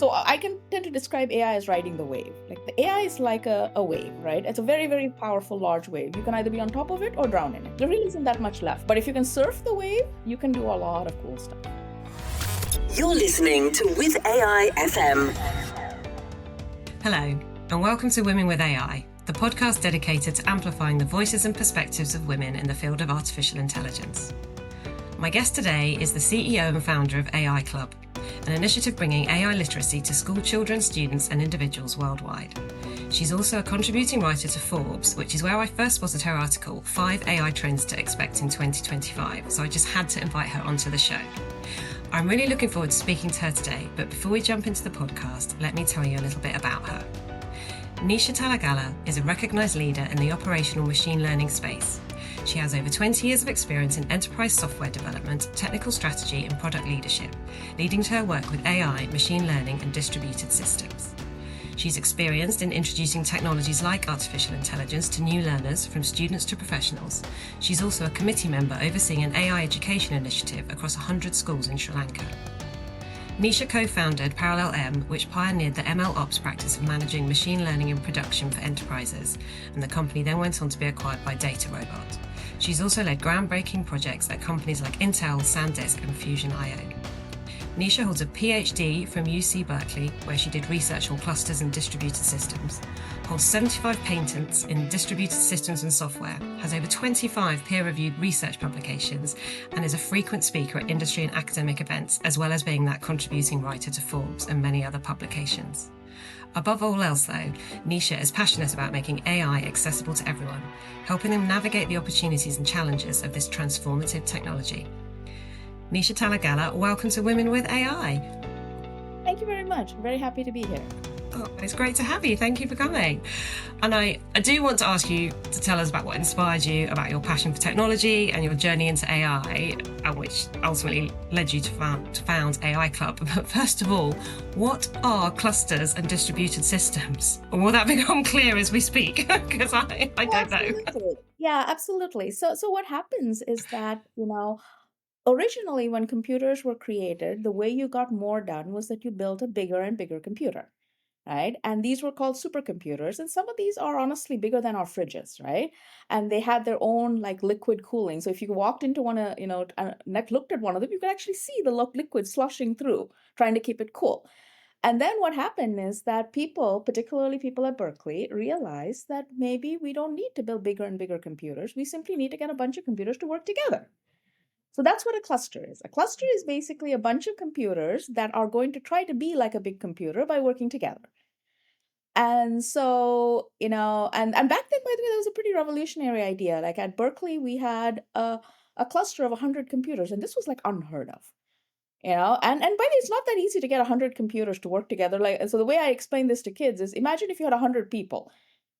So I can tend to describe AI as riding the wave. Like the AI is like a wave, right? It's a very, very powerful, large wave. You can either be on top of it or drown in it. There really isn't that much left. But if you can surf the wave, you can do a lot of cool stuff. You're listening to With AI FM. Hello, and welcome to Women with AI, the podcast dedicated to amplifying the voices and perspectives of women in the field of artificial intelligence. My guest today is the CEO and founder of AI Club, an initiative bringing AI literacy to school children, students, and individuals worldwide. She's also a contributing writer to Forbes, which is where I first spotted her article, 5 AI Trends to Expect in 2025, so I just had to invite her onto the show. I'm really looking forward to speaking to her today, but before we jump into the podcast, let me tell you a little bit about her. Nisha Talagala is a recognised leader in the operational machine learning space. She has over 20 years of experience in enterprise software development, technical strategy and product leadership, leading to her work with AI, machine learning and distributed systems. She's experienced in introducing technologies like artificial intelligence to new learners, from students to professionals. She's also a committee member overseeing an AI education initiative across 100 schools in Sri Lanka. Nisha co-founded Parallel M, which pioneered the ML Ops practice of managing machine learning in production for enterprises, and the company then went on to be acquired by DataRobot. She's also led groundbreaking projects at companies like Intel, SanDisk, and Fusion.io. Nisha holds a PhD from UC Berkeley, where she did research on clusters and distributed systems, holds 75 patents in distributed systems and software, has over 25 peer-reviewed research publications, and is a frequent speaker at industry and academic events, as well as being that contributing writer to Forbes and many other publications. Above all else, though, Nisha is passionate about making AI accessible to everyone, helping them navigate the opportunities and challenges of this transformative technology. Nisha Talagala, welcome to Women with AI. Thank you very much. I'm very happy to be here. Oh, it's great to have you. Thank you for coming. And I do want to ask you to tell us about what inspired you, about your passion for technology and your journey into AI, and which ultimately led you to found AI Club. But first of all, what are clusters and distributed systems? Or will that become clear as we speak? Because I don't know. Yeah, absolutely. So what happens is that, originally, when computers were created, the way you got more done was that you built a bigger and bigger computer, right? And these were called supercomputers. And some of these are honestly bigger than our fridges, right? And they had their own like liquid cooling. So if you walked into one, looked at one of them, you could actually see the liquid sloshing through, trying to keep it cool. And then what happened is that people, particularly people at Berkeley, realized that maybe we don't need to build bigger and bigger computers. We simply need to get a bunch of computers to work together. So that's what a cluster is. A cluster is basically a bunch of computers that are going to try to be like a big computer by working together. And so, and back then, by the way, that was a pretty revolutionary idea. Like at Berkeley, we had a cluster of 100 computers, and this was like unheard of. And by the way, it's not that easy to get 100 computers to work together. Like, so the way I explain this to kids is, imagine if you had 100 people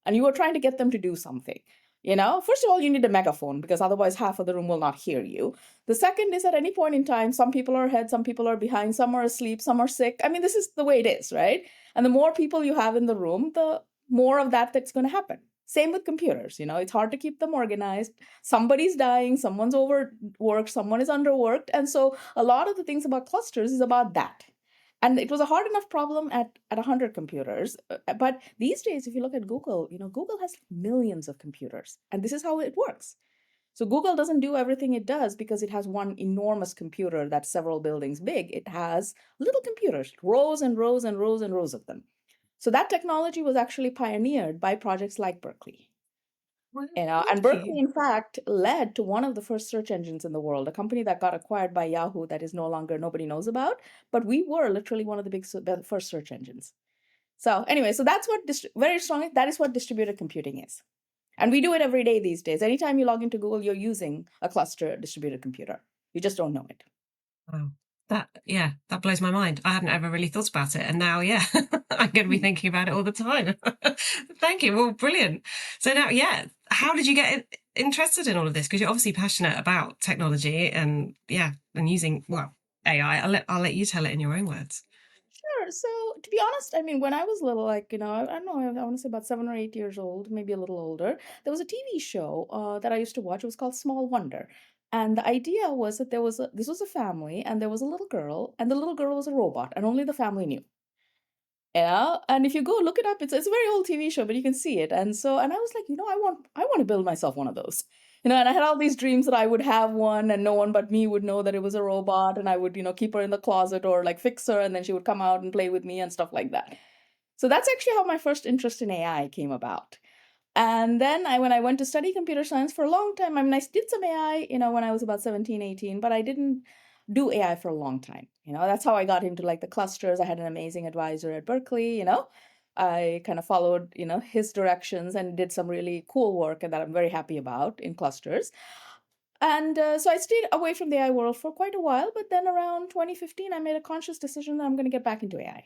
and you were trying to get them to do something. First of all, you need a megaphone because otherwise half of the room will not hear you. The second is, at any point in time, some people are ahead, some people are behind, some are asleep, some are sick. I mean, this is the way it is, right? And the more people you have in the room, the more of that's going to happen. Same with computers. It's hard to keep them organized. Somebody's dying, someone's overworked, someone is underworked. And so a lot of the things about clusters is about that. And it was a hard enough problem at 100 computers. But these days, if you look at Google, Google has millions of computers. And this is how it works. So Google doesn't do everything it does because it has one enormous computer that's several buildings big. It has little computers, rows and rows and rows and rows of them. So that technology was actually pioneered by projects like Berkeley. And Berkeley, in fact, led to one of the first search engines in the world, a company that got acquired by Yahoo that is no longer nobody knows about. But we were literally one of the first search engines. So anyway, so that's what very strongly, that is what distributed computing is. And we do it every day these days. Anytime you log into Google, you're using a cluster distributed computer. You just don't know it. Wow. That blows my mind. I hadn't ever really thought about it. And now, I'm going to be thinking about it all the time. Thank you. Well, brilliant. So now, how did you get interested in all of this? Because you're obviously passionate about technology and using, AI. I'll let you tell it in your own words. Sure. So to be honest, I mean, when I was little, I don't know, I want to say about 7 or 8 years old, maybe a little older, there was a TV show that I used to watch. It was called Small Wonder. And the idea was that this was a family and there was a little girl, and the little girl was a robot, and only the family knew. Yeah, and if you go look it up, it's a very old TV show, but you can see it. And so, and I was like, I want to build myself one of those. And I had all these dreams that I would have one, and no one but me would know that it was a robot, and I would, keep her in the closet or like fix her, and then she would come out and play with me and stuff like that. So that's actually how my first interest in AI came about. And then when I went to study computer science for a long time, I mean, I did some AI, when I was about 17, 18, but I didn't do AI for a long time. That's how I got into like the clusters. I had an amazing advisor at Berkeley. I kind of followed, his directions and did some really cool work and that I'm very happy about in clusters. And so I stayed away from the AI world for quite a while, but then around 2015, I made a conscious decision that I'm going to get back into AI.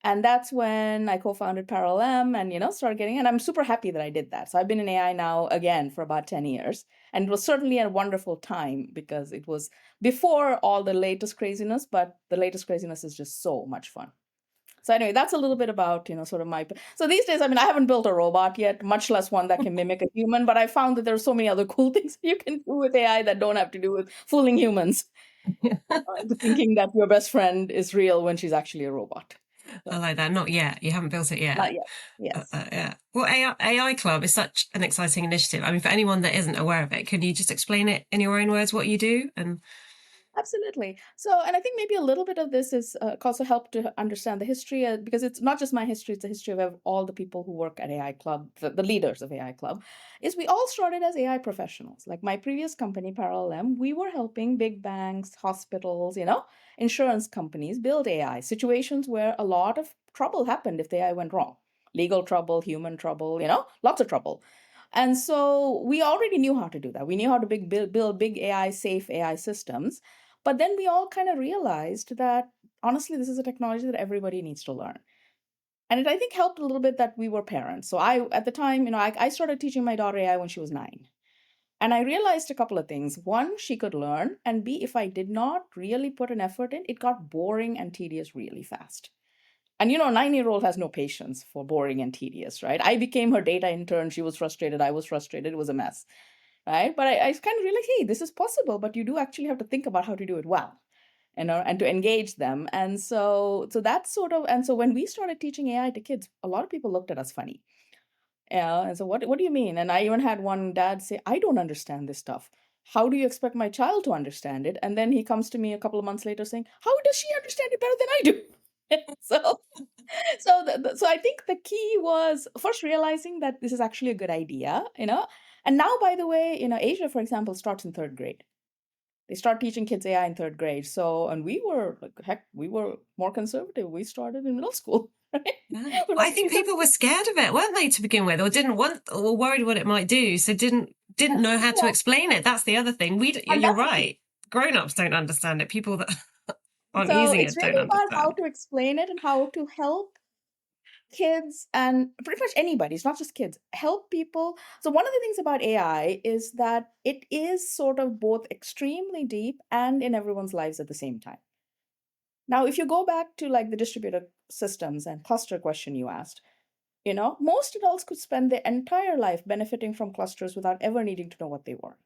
And that's when I co-founded Parallel and started getting, and I'm super happy that I did that. So I've been in AI now again for about 10 years. And it was certainly a wonderful time because it was before all the latest craziness, but the latest craziness is just so much fun. So anyway, that's a little bit about, sort of my, so these days, I mean, I haven't built a robot yet, much less one that can mimic a human, but I found that there are so many other cool things you can do with AI that don't have to do with fooling humans, thinking that your best friend is real when she's actually a robot. I So, like that. Not yet. You haven't built it yet. not yet. Yes. Yeah. Well, AI Club is such an exciting initiative. I mean, for anyone that isn't aware of it, can you just explain it in your own words what you do? And Absolutely. So, and I think maybe a little bit of this is also help to understand the history because it's not just my history; it's the history of all the people who work at AI Club, the leaders of AI Club. Is we all started as AI professionals. Like my previous company, Parallel, we were helping big banks, hospitals, insurance companies build AI situations where a lot of trouble happened if the AI went wrong, legal trouble, human trouble, lots of trouble. And so we already knew how to do that. We knew how to build big AI, safe AI systems. But then we all kind of realized that honestly, this is a technology that everybody needs to learn. And it, I think, helped a little bit that we were parents. So at the time, I started teaching my daughter AI when she was 9. And I realized a couple of things. One, she could learn. And B, if I did not really put an effort in, it got boring and tedious really fast. And a 9-year-old has no patience for boring and tedious, right? I became her data intern. She was frustrated. I was frustrated. It was a mess, right? But I kind of realized, hey, this is possible, but you do actually have to think about how to do it well, and to engage them. And so that's sort of, and so when we started teaching AI to kids, a lot of people looked at us funny. Yeah, and so what do you mean? And I even had one dad say, I don't understand this stuff. How do you expect my child to understand it? And then he comes to me a couple of months later saying, how does she understand it better than I do? So I think the key was first realizing that this is actually a good idea. And now, by the way, Asia, for example, starts in third grade. They start teaching kids AI in third grade. So, and we were like, heck, we were more conservative. We started in middle school, right? yeah. We're I like, think these are, people were scared of it, weren't they, to begin with, or didn't want, or worried what it might do, so didn't know how to yeah. explain it. That's the other thing. And You're that's the thing. right. Grown-ups don't understand it. People that aren't So using it's it don't really about how understand. to explain it and how to help kids and pretty much anybody. It's not just kids. Help people. So one of the things about AI is that it is sort of both extremely deep and in everyone's lives at the same time. Now, if you go back to like the distributed systems and cluster question you asked, most adults could spend their entire life benefiting from clusters without ever needing to know what they were.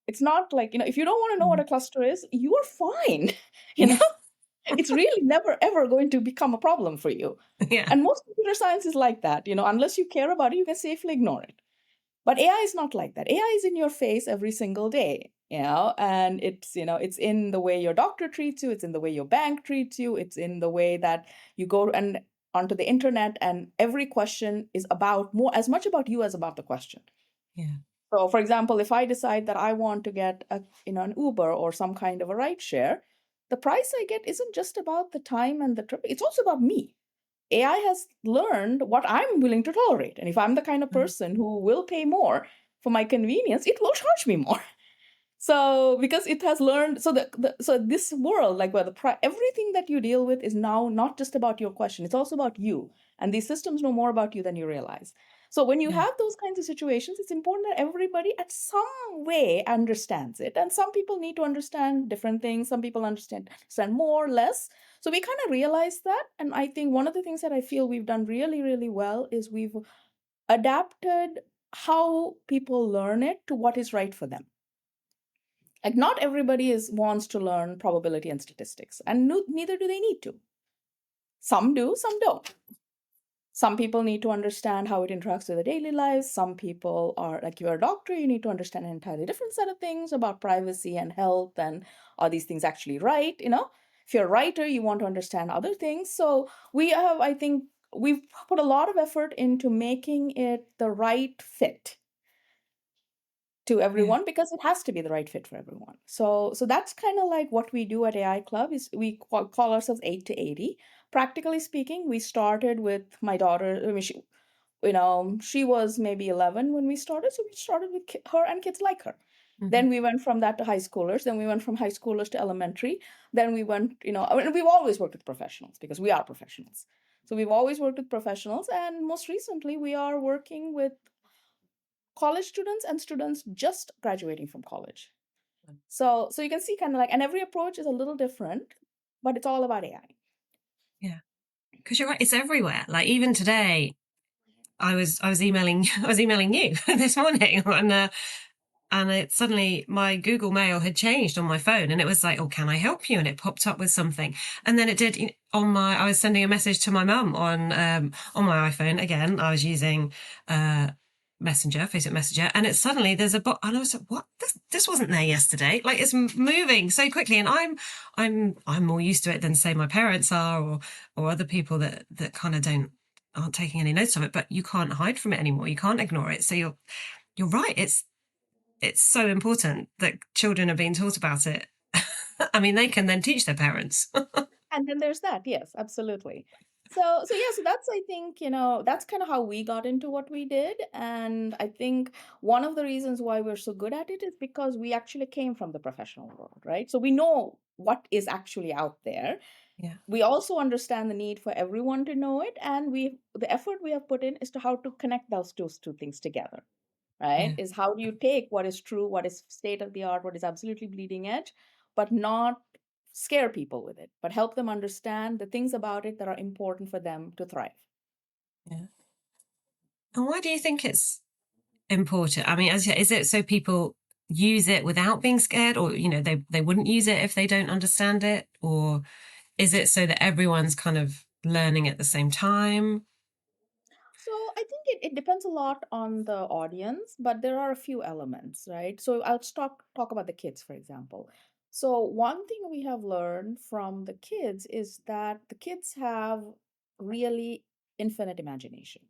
It's not like, if you don't want to know what Mm. a cluster is, you are fine. you know Yeah. it's really never ever going to become a problem for you. Yeah. And most computer science is like that. Unless you care about it, you can safely ignore it. But AI is not like that. AI is in your face every single day, and it's in the way your doctor treats you, it's in the way your bank treats you, it's in the way that you go and onto the internet, and every question is about more as much about you as about the question. Yeah. So, for example, if I decide that I want to get an Uber or some kind of a ride share, the price I get isn't just about the time and the trip. It's also about me. AI has learned what I'm willing to tolerate. And if I'm the kind of Mm. person who will pay more for my convenience, it will charge me more. So because it has learned, so this world, like where everything that you deal with is now not just about your question, it's also about you. And these systems know more about you than you realize. So when you Yeah. have those kinds of situations, it's important that everybody at some way understands it. And some people need to understand different things. Some people understand more, less. So we kind of realize that. And I think one of the things that I feel we've done really, really well is we've adapted how people learn it to what is right for them. Like not everybody is wants to learn probability and statistics, and neither do they need to. Some do, some don't. Some people need to understand how it interacts with their daily lives. Some people are like, you're a doctor, you need to understand an entirely different set of things about privacy and health, and are these things actually right? If you're a writer, you want to understand other things. So I think we've put a lot of effort into making it the right fit to Yeah. everyone, because it has to be the right fit for everyone. So that's kind of like what we do at AI Club. Is we call ourselves 8 to 80. Practically speaking, we started with my daughter. I mean, she was maybe 11 when we started, so we started with her and kids like her. Hmm. Then we went from that to high schoolers, then we went from high schoolers to elementary, then we went, I mean, we've always worked with professionals because we are professionals. So we've always worked with professionals, and most recently we are working with college students and students just graduating from college. So you can see kind of like, and every approach is a little different, but it's all about AI. Yeah. Because you're right, it's everywhere. Like even today, I was emailing I was emailing you this morning, and it suddenly my Google Mail had changed on my phone, and it was like, "Oh, can I help you?" And it popped up with something, and then it did on my. I was sending a message to my mum on my iPhone again. I was using Messenger, Facebook Messenger, and it's suddenly there's a bot, and I was like, "What? This wasn't there yesterday." Like it's moving so quickly, and I'm more used to it than say my parents are, or other people that kind of don't aren't taking any notice of it. But you can't hide from it anymore. You can't ignore it. So you're right. It's so important that children are being taught about it. I mean, they can then teach their parents. And then there's that. Yes, absolutely. So yeah, so that's, I think, that's kind of how we got into what we did. And I think one of the reasons why we're so good at it is because we actually came from the professional world, right? So we know what is actually out there. Yeah, We also understand the need for everyone to know it, and the effort we have put in is to how to connect those two things together, right? yeah, Is how do you take what is true, what is state of the art, what is absolutely bleeding edge, but not scare people with it, but help them understand the things about it that are important for them to thrive. yeah. And why do you think it's important? I mean, is it so people use it without being scared, or they wouldn't use it if they don't understand it, or is it so that everyone's kind of learning at the same time? So I think it depends a lot on the audience, but there are a few elements, right? So I'll talk about the kids, for example. So one thing we have learned from the kids is that the kids have really infinite imagination,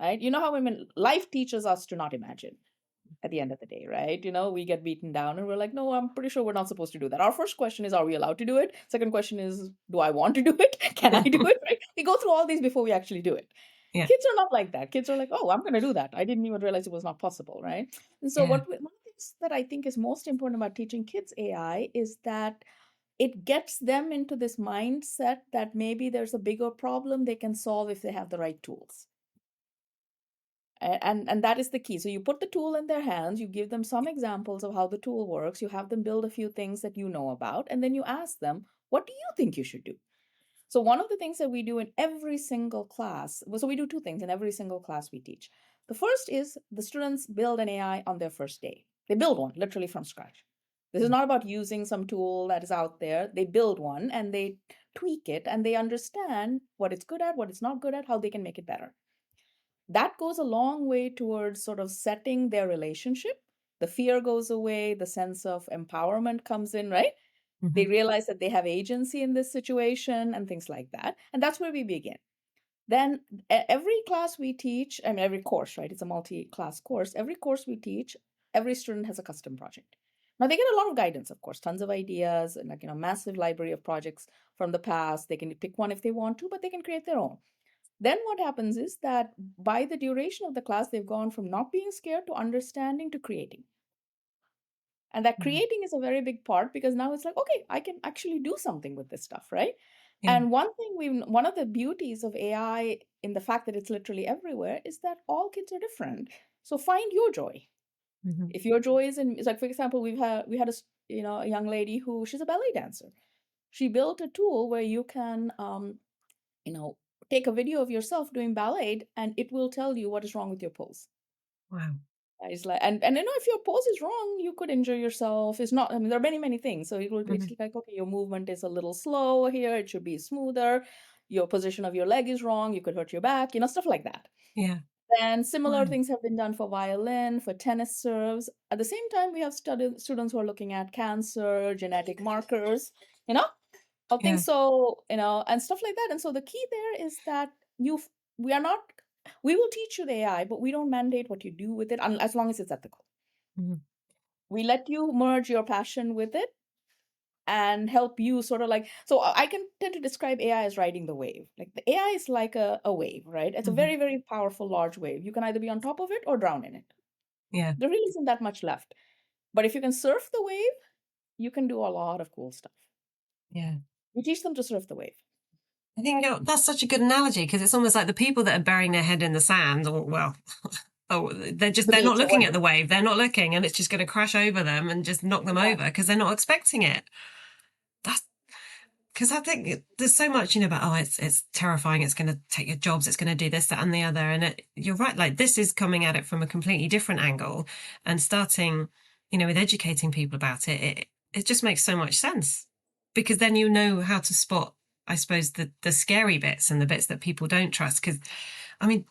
right? You know how women life teaches us to not imagine at the end of the day, right? We get beaten down and we're like, no, I'm pretty sure we're not supposed to do that. Our first question is, are we allowed to do it? Second question is, do I want to do it? Can I do it? Right? We go through all these before we actually do it. Yeah, Kids are not like that. Kids are like, oh, I'm going to do that. I didn't even realize it was not possible, right? And so yeah, one of the things that I think is most important about teaching kids AI is that it gets them into this mindset that maybe there's a bigger problem they can solve if they have the right tools. And that is the key. So you put the tool in their hands, you give them some examples of how the tool works, you have them build a few things that you know about, and then you ask them, what do you think you should do? So one of the things that we do in every single class, so we do two things in every single class we teach. The first is the students build an AI on their first day. They build one literally from scratch. This is not about using some tool that is out there. They build one and they tweak it, and they understand what it's good at, what it's not good at, how they can make it better. That goes a long way towards sort of setting their relationship. The fear goes away, the sense of empowerment comes in, right? They hmm, realize that they have agency in this situation and things like that. And that's where we begin. Then every class we teach, I mean, every course, right? It's a multi class course. Every course we teach, every student has a custom project. Now they get a lot of guidance, of course, tons of ideas and like, massive library of projects from the past. They can pick one if they want to, but they can create their own. Then what happens is that by the duration of the class, they've gone from not being scared to understanding to creating. And that wow, creating is a very big part, because now it's like, okay, I can actually do something with this stuff, right? yeah, And one of the beauties of AI in the fact that it's literally everywhere is that all kids are different. So find your joy. hmm, If your joy is in, it's like, for example, we had a young lady who, she's a ballet dancer. She built a tool where you can you know, take a video of yourself doing ballet, and it will tell you what is wrong with your pose. wow, It's like, and if your pose is wrong, you could injure yourself. It's not, I mean, there are many, many things. So it's hmm, like, okay, your movement is a little slow here, it should be smoother. your position of your leg is wrong, you could hurt your back, stuff like that. Yeah. And similar Right. things have been done for violin, for tennis serves. At the same time, we have students who are looking at cancer, genetic markers, you know, of Yeah. things. So, and stuff like that. And so the key there is that we are not, we will teach you the AI, but we don't mandate what you do with it as long as it's ethical. Mhm. We let you merge your passion with it and help you sort of like, so I can tend to describe AI as riding the wave. Like the AI is like a wave, right? It's a Mhm. very, very powerful, large wave. You can either be on top of it or drown in it. Yeah. There really isn't that much left. But if you can surf the wave, you can do a lot of cool stuff. Yeah. We teach them to surf the wave. I think that's such a good analogy because it's almost like the people that are burying their head in the sand, or well, oh, The they're not beach or looking at whatever. the wave. They're not looking, and it's just going to crash over them and just knock them over Exactly. because they're not expecting it. That's because I think there's so much, about, oh, it's terrifying. It's going to take your jobs. It's going to do this, that, and the other. And you're right. Like this is coming at it from a completely different angle and starting, with educating people about it. It just makes so much sense because then you know how to spot, I suppose, the scary bits and the bits that people don't trust. Because, I mean,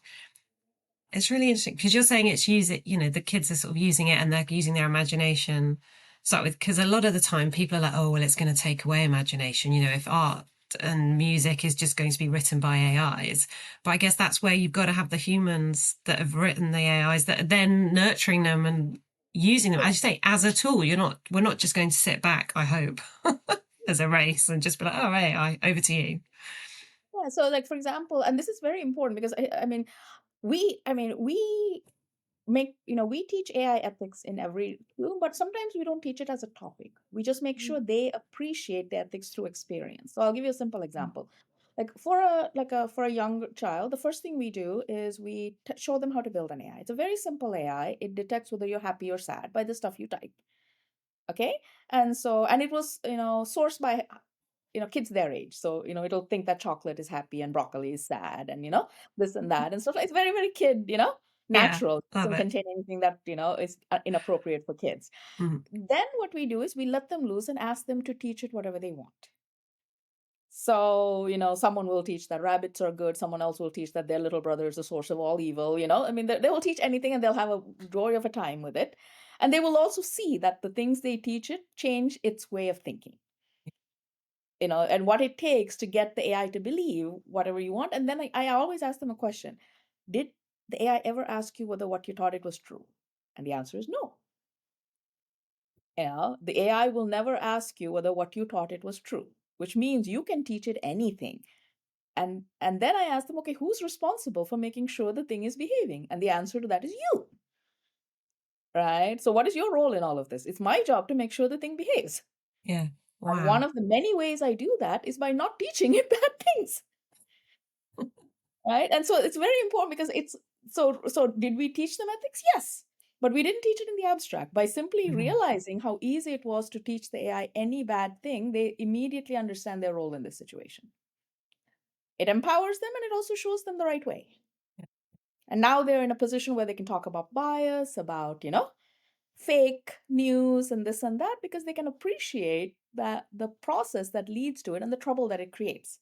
it's really interesting because you're saying it's the kids are sort of using it and they're using their imagination. Start with, because a lot of the time people are like, oh, well, it's going to take away imagination. If art and music is just going to be written by AIs. But I guess that's where you've got to have the humans that have written the AIs that are then nurturing them and using them, as you say, as a tool. We're not just going to sit back, I hope, as a race and just be like, oh, AI, over to you. Yeah. So like, for example, and this is very important because we we teach AI ethics in every room, but sometimes we don't teach it as a topic. We just make sure they appreciate the ethics through experience. So I'll give you a simple example. Like for a young child, the first thing we do is we show them how to build an AI. It's a very simple AI. It detects whether you're happy or sad by the stuff you type. Okay, and it was sourced by kids their age. So it'll think that chocolate is happy and broccoli is sad, and this and that and stuff. It's very, very kid, Yeah, natural. It love doesn't it. contain anything that is inappropriate for kids. Mhm. Then what we do is we let them loose and ask them to teach it whatever they want. So someone will teach that rabbits are good, someone else will teach that their little brother is the source of all evil. I mean, they will teach anything and they'll have a joy of a time with it. And they will also see that the things they teach it change its way of thinking, and what it takes to get the AI to believe whatever you want. And then I always ask them a question. Did the AI ever ask you whether what you taught it was true? And the answer is no. The AI will never ask you whether what you taught it was true, which means you can teach it anything. And then I ask them, okay, who's responsible for making sure the thing is behaving? And the answer to that is you, right? So what is your role in all of this? It's my job to make sure the thing behaves. Yeah. And one Wow. of the many ways I do that is by not teaching it bad things. Right? And so it's very important because so did we teach them ethics? Yes. But we didn't teach it in the abstract. By simply Mhm. realizing how easy it was to teach the AI any bad thing, they immediately understand their role in this situation. It empowers them and it also shows them the right way. And now they're in a position where they can talk about bias, about, fake news and this and that, because they can appreciate that the process that leads to it and the trouble that it creates.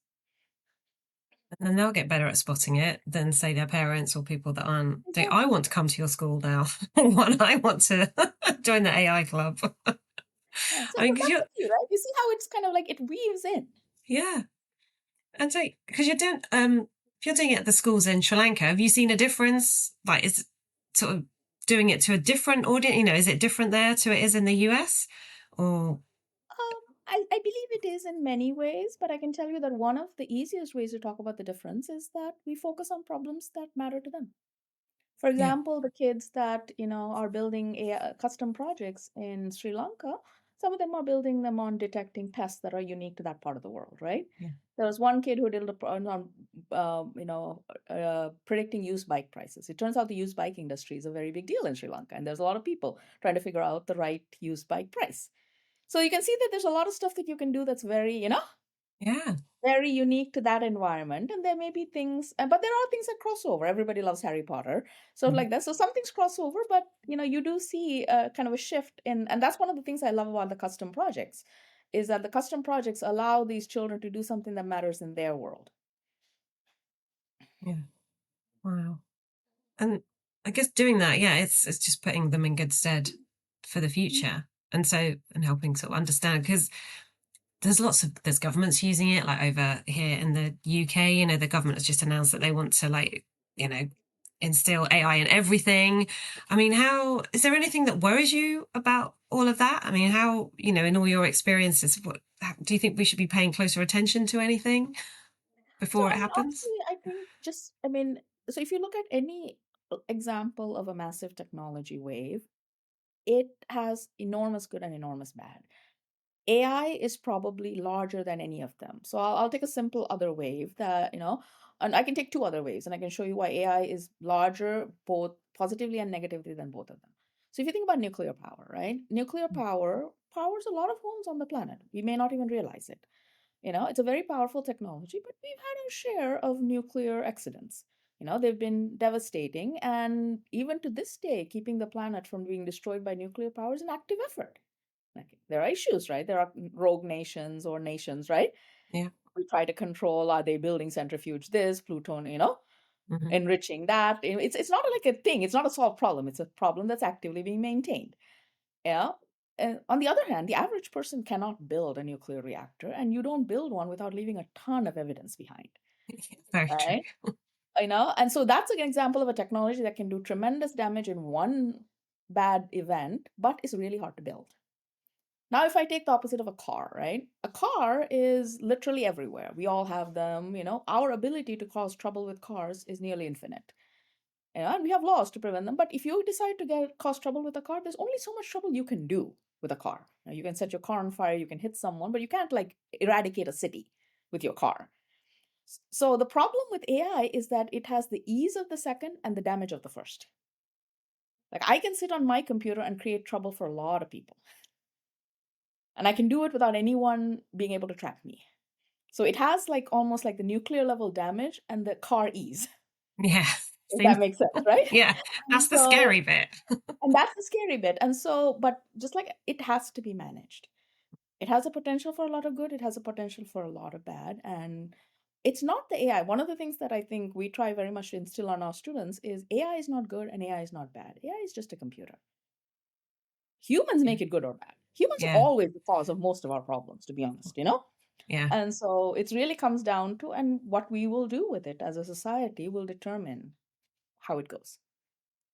And they'll get better at spotting it than, say, their parents or people that aren't. I Exactly. want to come to your school now. One, I want to join the AI club. Yeah, so I mean, because that's you're, the key, right? You see how it's kind of like it weaves in. yeah. And so, because if you're doing it at the schools in Sri Lanka, have you seen a difference? Like, is sort of doing it to a different audience? Is it different there to it is in the US? Or, I believe it is in many ways, but I can tell you that one of the easiest ways to talk about the difference is that we focus on problems that matter to them. For yeah, example, the kids that are building custom projects in Sri Lanka, some of them are building them on detecting pests that are unique to that part of the world, right? yeah, There was one kid who did on predicting used bike prices. It turns out the used bike industry is a very big deal in Sri Lanka, and there's a lot of people trying to figure out the right used bike price. So you can see that there's a lot of stuff that you can do that's very, yeah. very unique to that environment. And there may be things, but there are things that cross over. Everybody loves Harry Potter, so Mhm. like that. So some things cross over, but you do see kind of a shift in, and that's one of the things I love about the custom projects, is that the custom projects allow these children to do something that matters in their world. Yeah. Wow. And I guess doing that, yeah, it's just putting them in good stead for the future. And helping sort of understand, because there's governments using it, like over here in the UK, the government has just announced that they want to, like, you know, instill AI in everything. I mean, how is there anything that worries you about all of that? I mean, how, in all your experiences, do you think we should be paying closer attention to anything So, before it I mean, happens? honestly, I think just, I mean, so if you look at any example of a massive technology wave, it has enormous good and enormous bad. AI is probably larger than any of them. So I'll take a simple other wave that, and I can take two other waves and I can show you why AI is larger, both positively and negatively than both of them. So if you think about nuclear power, right? Nuclear power powers a lot of homes on the planet. We may not even realize it. It's a very powerful technology, but we've had our share of nuclear accidents. They've been devastating. And even to this day, keeping the planet from being destroyed by nuclear power is an active effort. Like, there are issues, right? There are rogue nations or nations, right? Yeah. We try to control, are they building centrifuge this, plutonium, Hmm. enriching that. It's not like a thing. It's not a solved problem. It's a problem that's actively being maintained. Yeah. And on the other hand, the average person cannot build a nuclear reactor, and you don't build one without leaving a ton of evidence behind, Very true. right? And so that's an example of a technology that can do tremendous damage in one bad event, but is really hard to build. Now, if I take the opposite of a car, right? A car is literally everywhere. We all have them. Our ability to cause trouble with cars is nearly infinite. And we have laws to prevent them. But if you decide to cause trouble with a car, there's only so much trouble you can do with a car. Now, you can set your car on fire, you can hit someone, but you can't like eradicate a city with your car. So the problem with AI is that it has the ease of the second and the damage of the first. Like, I can sit on my computer and create trouble for a lot of people. And I can do it without anyone being able to track me. So it has like almost like the nuclear level damage and the car ease, Yeah. if Seems, that makes sense, right? yeah, And that's the so, scary bit. and that's the scary bit. And so, but just like it has to be managed. It has a potential for a lot of good, it has a potential for a lot of bad. And it's not the AI. One of the things that I think we try very much to instill on our students is AI is not good and AI is not bad. AI is just a computer. Humans Yeah. make it good or bad. Humans are Yeah. always the cause of most of our problems, to be honest. Yeah. And so it really comes down to, and what we will do with it as a society will determine how it goes.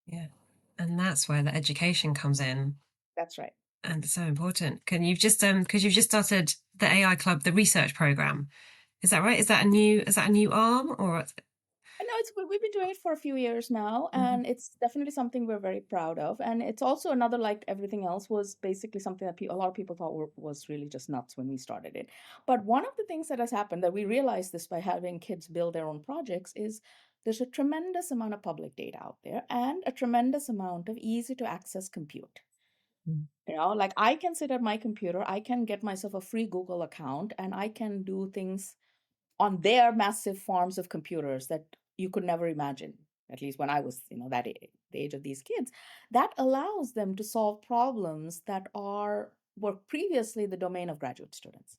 Yeah. And that's where the education comes in. That's right. And it's so important. Because you've just started the AI Club, the research program. Is that right? Is that a new arm, or? I know we've been doing it for a few years now, Mhm. and it's definitely something we're very proud of. And it's also another, like everything else, was basically something that a lot of people thought was really just nuts when we started it. But one of the things that has happened that we realized this by having kids build their own projects is there's a tremendous amount of public data out there and a tremendous amount of easy to access compute. Mm. Like, I can sit at my computer, I can get myself a free Google account, and I can do things on their massive farms of computers that you could never imagine, at least when I was, the age of these kids. That allows them to solve problems that were previously the domain of graduate students.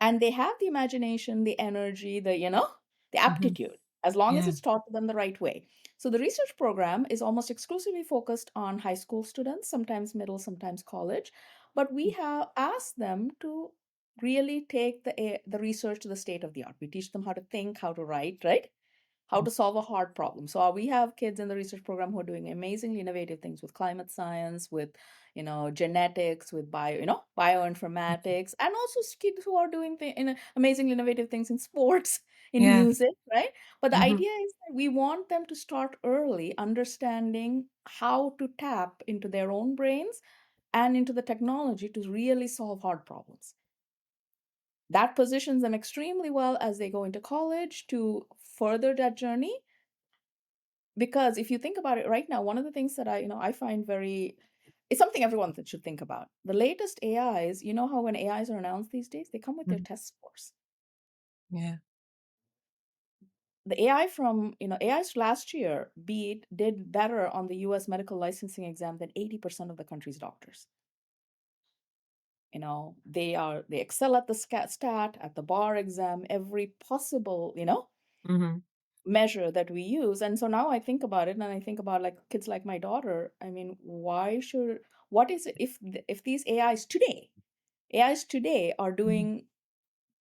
And they have the imagination, the energy, the Mhm. aptitude, as long as Yeah. it's taught to them the right way. So the research program is almost exclusively focused on high school students, sometimes middle, sometimes college. But we have asked them to really take the research to the state of the art. We teach them how to think, how to write, right? How to solve a hard problem. So we have kids in the research program who are doing amazingly innovative things with climate science, with genetics, with bioinformatics, and also kids who are doing amazingly innovative things in sports, in Yeah. music, right? But the Hmm. idea is that we want them to start early, understanding how to tap into their own brains and into the technology to really solve hard problems. That positions them extremely well as they go into college to further that journey. Because if you think about it right now, one of the things that I find very, it's something everyone should think about. The latest AIs, how when AIs are announced these days, they come with their test scores. Yeah. The AI from, AIs last year did better on the US medical licensing exam than 80% of the country's doctors. They excel at the stat, at the bar exam, every possible. Hmm. measure that we use. And so now I think about it, and I think about like kids like my daughter. I mean, what is it if these AIs today are Mhm. doing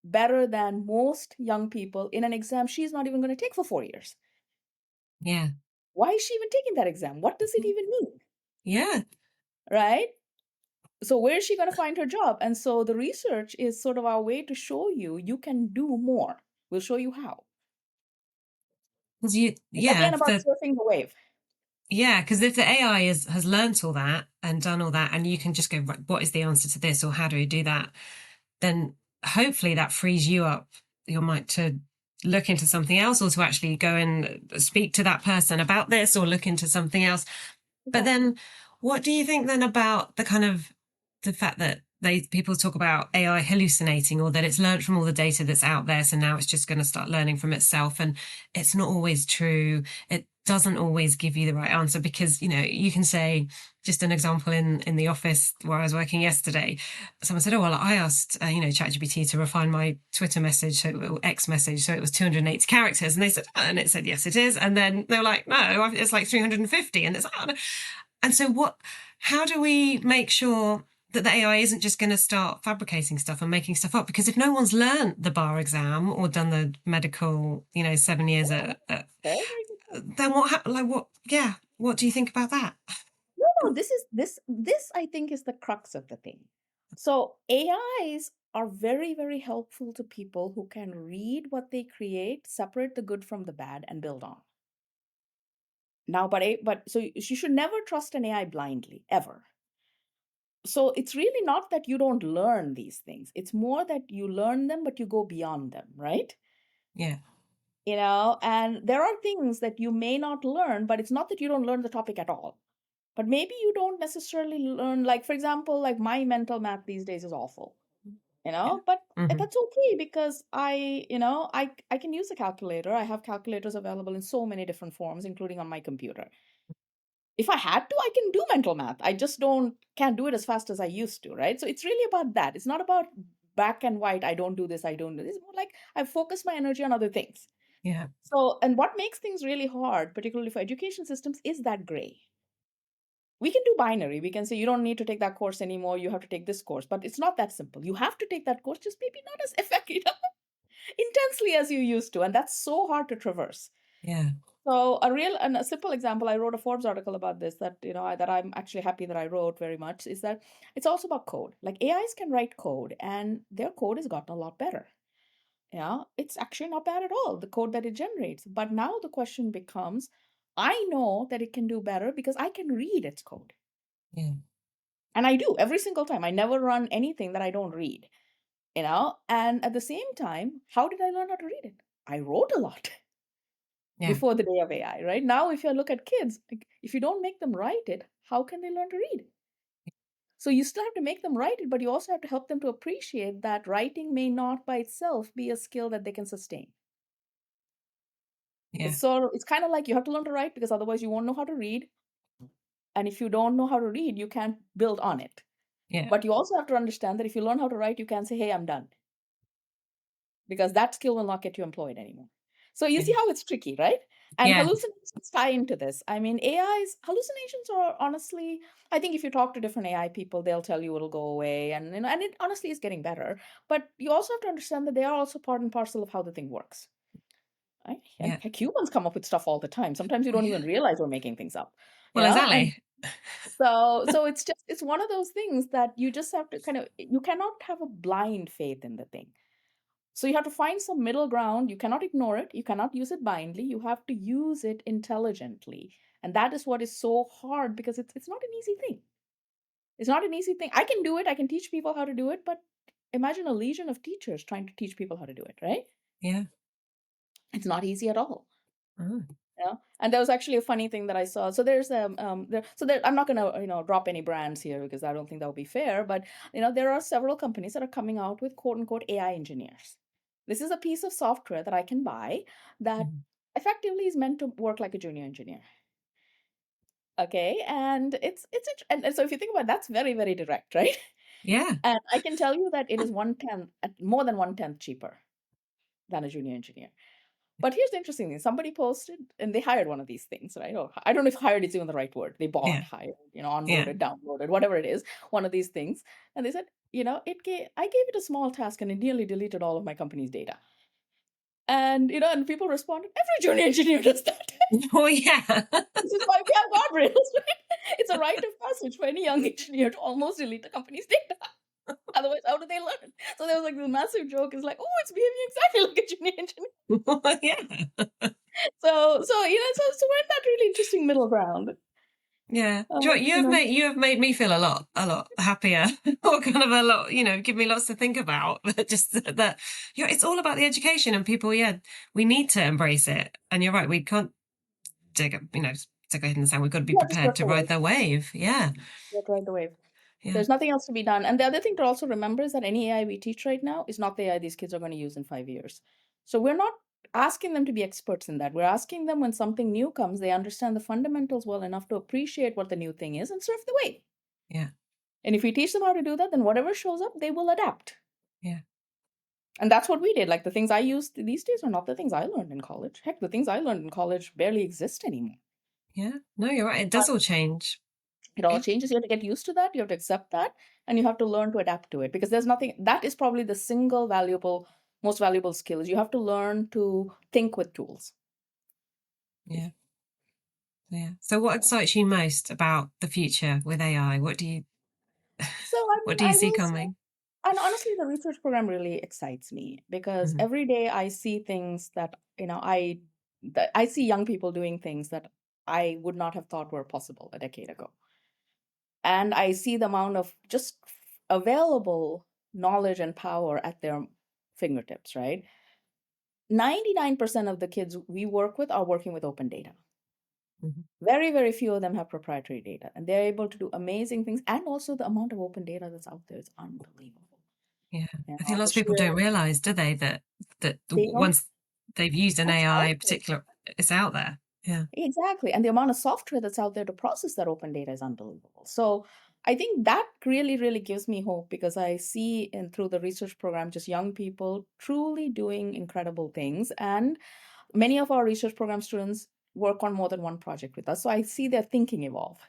better than most young people in an exam she's not even going to take for 4 years? Yeah. Why is she even taking that exam? What does it even mean? Yeah. Right? So where is she going to find her job? And so the research is sort of our way to show you can do more. We'll show you how. 'Cause It's again about the surfing the wave. Yeah, because if the AI has learnt all that and done all that, and you can just go, right, what is the answer to this, or how do we do that? Then hopefully that frees you up, your mind, to look into something else, or to actually go and speak to that person about this, or look into something else. But Exactly. then, what do you think then about the kind of the fact that people talk about AI hallucinating, or that it's learned from all the data that's out there, so now it's just going to start learning from itself, and it's not always true. It doesn't always give you the right answer, because you can say, just an example, in the office where I was working yesterday, someone said, "Oh well, I asked ChatGPT to refine my Twitter message, or X message, so it was 280 characters," and it said yes, it is, and then they were like, "No, it's like 350," and it's and so how do we make sure that the AI isn't just going to start fabricating stuff and making stuff up? Because if no one's learned the bar exam or done the medical, 7 years Yeah, very, very good point. then what do you think about that? No, no, this I think is the crux of the thing. So AIs are very, very helpful to people who can read what they create, separate the good from the bad, and build on. Now, but so you should never trust an AI blindly, ever. So it's really not that you don't learn these things. It's more that you learn them, but you go beyond them, right? Yeah. And there are things that you may not learn, but it's not that you don't learn the topic at all. But maybe you don't necessarily learn, like, for example, like my mental math these days is awful, Yeah. but Hmm. that's okay because I can use a calculator. I have calculators available in so many different forms, including on my computer. If I had to, I can do mental math. I just don't can't do it as fast as I used to, right? So it's really about that. It's not about black and white. I don't do this. I don't do this. It's more like I focus my energy on other things. Yeah. So, and what makes things really hard, particularly for education systems, is that gray. We can do binary. We can say you don't need to take that course anymore. You have to take this course, but it's not that simple. You have to take that course, just maybe not as effective, intensely as you used to, and that's so hard to traverse. Yeah. So a simple example, I wrote a Forbes article about this that that I'm actually happy that I wrote very much, is that it's also about code. Like AIs can write code, and their code has gotten a lot better. Yeah, it's actually not bad at all, the code that it generates. But now the question becomes, I know that it can do better because I can read its code. Yeah. And I do every single time. I never run anything that I don't read, And at the same time, how did I learn how to read it? I wrote a lot Yeah. before the day of AI, right? Now, if you look at kids, like, if you don't make them write it, how can they learn to read? So you still have to make them write it, but you also have to help them to appreciate that writing may not by itself be a skill that they can sustain. Yeah. It's kind of like you have to learn to write because otherwise you won't know how to read. And if you don't know how to read, you can't build on it. Yeah. But you also have to understand that if you learn how to write, you can say, hey, I'm done. Because that skill will not get you employed anymore. So you see Yeah. how it's tricky, right? And Yeah. hallucinations tie into this. I mean, AI's hallucinations are honestly, I think if you talk to different AI people, they'll tell you it'll go away. And it honestly is getting better. But you also have to understand that they are also part and parcel of how the thing works. Right? And Yeah. heck, humans come up with stuff all the time. Sometimes you Oh, don't even yeah. realize we're making things up. Well, And exactly. so it's one of those things that you just have to you cannot have a blind faith in the thing. So you have to find some middle ground. You cannot ignore it. You cannot use it blindly. You have to use it intelligently. And that is what is so hard because it's not an easy thing. It's not an easy thing. I can do it. I can teach people how to do it, but imagine a legion of teachers trying to teach people how to do it, right? Yeah. It's not easy at all. Oh. And there was actually a funny thing that I saw. So there's I'm not going to drop any brands here because I don't think that would be fair. But there are several companies that are coming out with quote unquote AI engineers. This is a piece of software that I can buy that Mhm. effectively is meant to work like a junior engineer. Okay, and and so if you think about it, that's very, very direct, right? Yeah. And I can tell you that it is 1/10, more than 1/10 cheaper than a junior engineer. But here's the interesting thing. Somebody posted and they hired one of these things, right? Or I don't know if hired is even the right word. They bought, Yeah. hired, Yeah. onboarded, downloaded, whatever it is, one of these things. And they said, I gave it a small task and it nearly deleted all of my company's data. And people responded, every junior engineer does that. Oh, yeah. This is why we have guardrails, right? It's a rite of passage for any young engineer to almost delete the company's data. Otherwise, how do they learn? So there was like this massive joke is like, oh, it's behaving exactly like a junior engineer. Yeah. So we're in that really interesting middle ground. Yeah. Do Uh, you know, you have made me feel a lot happier, or kind of a lot, give me lots to think about. But just that, it's all about the education and people. Yeah, we need to embrace it. And you're right, we can't stick our head in the sand. We've got to be yeah, just prepared work to the ride wave. the wave. Yeah. Work right the wave. Yeah. There's nothing else to be done. And the other thing to also remember is that any AI we teach right now is not the AI these kids are going to use in 5 years. So we're not asking them to be experts in that. We're asking them when something new comes, they understand the fundamentals well enough to appreciate what the new thing is and surf the wave. Yeah. And if we teach them how to do that, then whatever shows up, they will adapt. Yeah. And that's what we did. Like the things I use these days are not the things I learned in college. Heck, the things I learned in college barely exist anymore. Yeah. No, you're right. It But does all change. it all changes. You have to get used to that. You have to accept that. And you have to learn to adapt to it because there's nothing that is probably the single most valuable skill is you have to learn to think with tools. Yeah. Yeah. So what excites you most about the future with AI? So, I What mean, do you I see will say, coming? and honestly, the research program really excites me because Hmm. every day I see things that I see young people doing things that I would not have thought were possible a decade ago. And I see the amount of just available knowledge and power at their fingertips, right? 99% of the kids we work with are working with open data. Hmm. Very, very few of them have proprietary data, and they're able to do amazing things. And also, the amount of open data that's out there is unbelievable. Yeah. You I think know, the lots of people sheer don't realize, do they, that they don't. once they've used an That's out AI there. particular, it's out there. Yeah. Exactly. And the amount of software that's out there to process that open data is unbelievable. So I think that really, really gives me hope because I see in through the research program just young people truly doing incredible things. And many of our research program students work on more than one project with us. So I see their thinking evolve.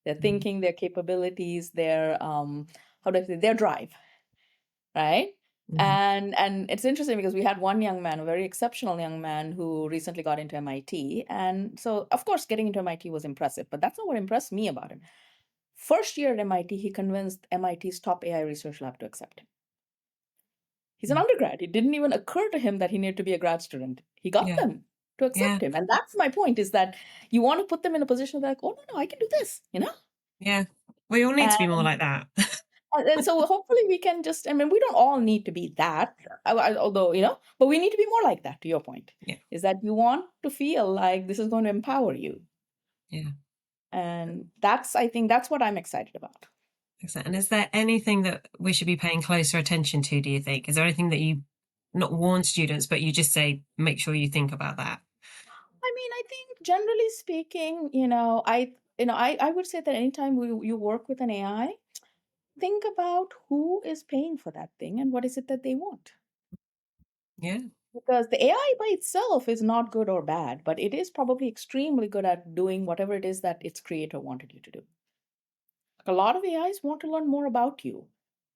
Their Mhm. thinking, their capabilities, their how do I say their drive, right? Mhm. And it's interesting because we had one young man, a very exceptional young man who recently got into MIT. And so of course getting into MIT was impressive, but that's not what impressed me about him. First year at MIT, he convinced MIT's top AI research lab to accept him. He's an Mm. undergrad. It didn't even occur to him that he needed to be a grad student. He got Yeah. them to Yeah. accept him. And that's my point is that you want to put them in a position where they're like, oh, no, I can do this. Yeah. We all need to be more And, like that. and so hopefully we can just, I mean, we don't all need to be that, although, but we need to be more like that, to your point, Yeah. is that you want to feel like this is going to empower you. Yeah. And I think that's what I'm excited about. Excellent. And is there anything that we should be paying closer attention to, do you think? Is there anything that you not warn students, but you just say, make sure you think about that? I mean, I think generally speaking, I would say that anytime you work with an AI, think about who is paying for that thing and what is it that they want. Yeah. Because the AI by itself is not good or bad, but it is probably extremely good at doing whatever it is that its creator wanted you to do. A lot of AIs want to learn more about you.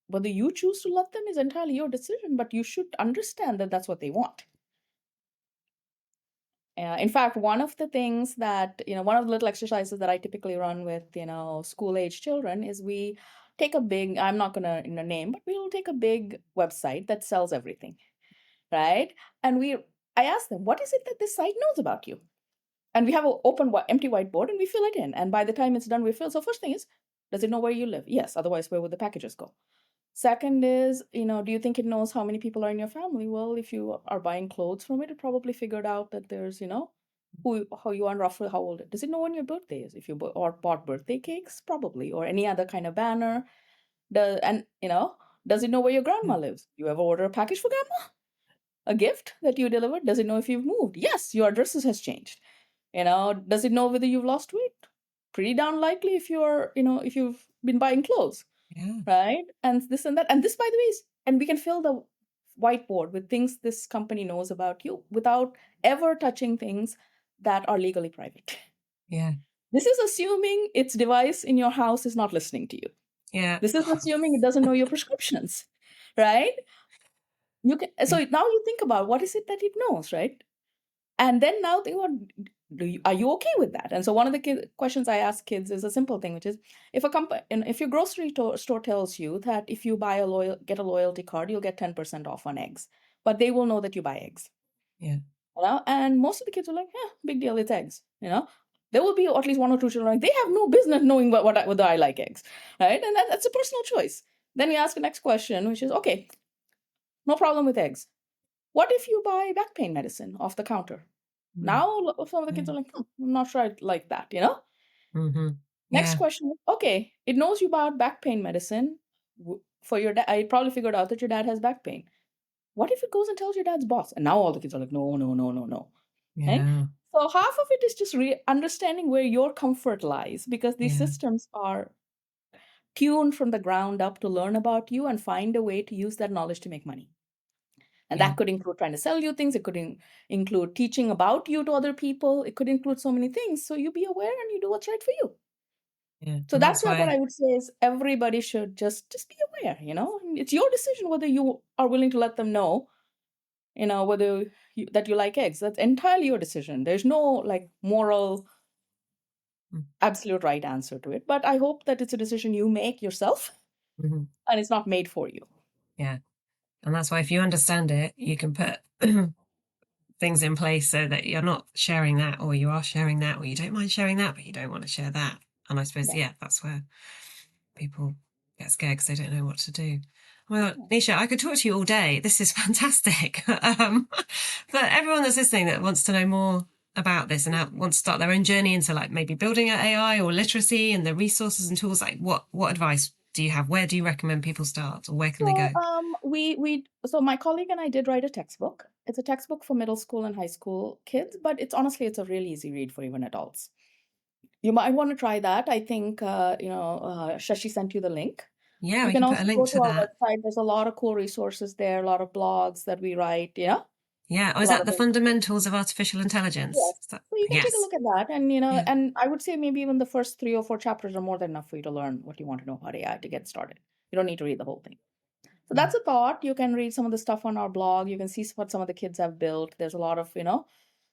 Whether you choose to let them is entirely your decision, but you should understand that that's what they want. In fact, one of the things one of the little exercises that I typically run with, school age children is we take a big, I'm not going to name, but we'll take a big website that sells everything, right? And I ask them, what is it that this site knows about you? And we have an empty whiteboard and we fill it in. And by the time it's done, we fill. So first thing is, does it know where you live? Yes. Otherwise, where would the packages go? Second is, do you think it knows how many people are in your family? Well, if you are buying clothes from it, it probably figured out that there's, how you are roughly how old. Does it know when your birthday is? If you or bought birthday cakes, probably, or any other kind of banner. Does it know where your grandma Mm. lives? You ever order a package for grandma? A gift that you delivered? Does it know if you've moved? Yes, your address has changed. Does it know whether you've lost weight? Pretty darn likely if you've been buying clothes, Yeah. right? And this and that. And this, by the way, and we can whiteboard with things this company knows about you without ever touching things that are legally private. Yeah. This is assuming its device in your house is not listening to you. Yeah. This is assuming it doesn't know your prescriptions, right? You can, Yeah. so now you think about what is it that it knows, right? And then now think about, are you okay with that? And so one of the questions I ask kids is a simple thing, which is if your grocery store tells you that if you buy get a loyalty card, you'll get 10% off on eggs, but they will know that you buy eggs. Yeah. And most of the kids are like, yeah, big deal, it's eggs. There will be at least one or two children like, they have no business knowing whether I like eggs, right? And that's a personal choice. Then you ask the next question, which is, okay, no problem with eggs. What if you buy back pain medicine off the counter? Mm. Now some of the Yeah. kids are like, I'm not sure I like that, Mm-hmm. Next Yeah. question, okay, it knows you bought back pain medicine for your dad. I probably figured out that your dad has back pain. What if it goes and tells your dad's boss? And now all the kids are like, no, no, no, no, no. Right? Yeah. So half of it is just understanding where your comfort lies, because these Yeah. systems are tuned from the ground up to learn about you and find a way to use that knowledge to make money. And Yeah. that could include trying to sell you things. It could include teaching about you to other people. It could include so many things. So you be aware and you do what's right for you. Yeah. So And that's that's what why, I would say is everybody should just be aware. It's your decision whether you are willing to let them know, whether that you like eggs. That's entirely your decision. There's no like moral mm, absolute right answer to it. But I hope that it's a decision you make yourself mm-hmm. and it's not made for you. Yeah. And that's why if you understand it, you can put things in place so that you're not sharing that, or you are sharing that, or you don't mind sharing that, but you don't want to share that. And I suppose, Yeah. yeah, that's where people get scared because they don't know what to do. Oh my God, Nisha, I could talk to you all day. This is fantastic. But everyone that's listening that wants to know more about this and wants to start their own journey into like maybe building an AI or literacy and the resources and tools, like what advice do you have? Where do you recommend people start, or where can they So go? so my colleague and I did write a textbook. It's a textbook for middle school and high school kids, but it's a really easy read for even adults. You might want to try that. I think Shashi sent you the link. Yeah, You we can can put a also link go to to our that. website. There's a lot of cool resources there, a lot of blogs that we write, Yeah. Oh, a is lot that of the fundamentals of artificial intelligence? yes. Is that, So you can take a yes. look at that. And Yeah. and I would say maybe even the first 3 or 4 chapters are more than enough for you to learn what you want to know about AI to get started. You don't need to read the whole thing. So Yeah. that's a thought. You can read some of the stuff on our blog. You can see what some of the kids have built. There's a lot of,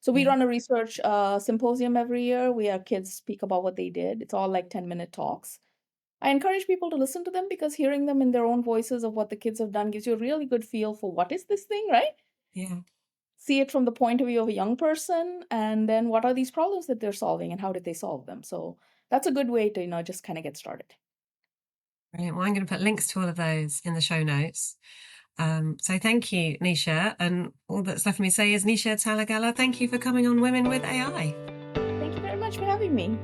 So we Yeah. run a research symposium every year. We have kids speak about what they did. It's all like 10-minute talks. I encourage people to listen to them because hearing them in their own voices of what the kids have done gives you a really good feel for what is this thing, right? Yeah. See it from the point of view of a young person, and then what are these problems that they're solving and how did they solve them? So that's a good way to, just kind of get started. Brilliant. Well, I'm going to put links to all of those in the show notes. So thank you, Nisha. And all that's left for me to say is, Nisha Talagala, thank you for coming on Women with AI. Thank you very much for having me.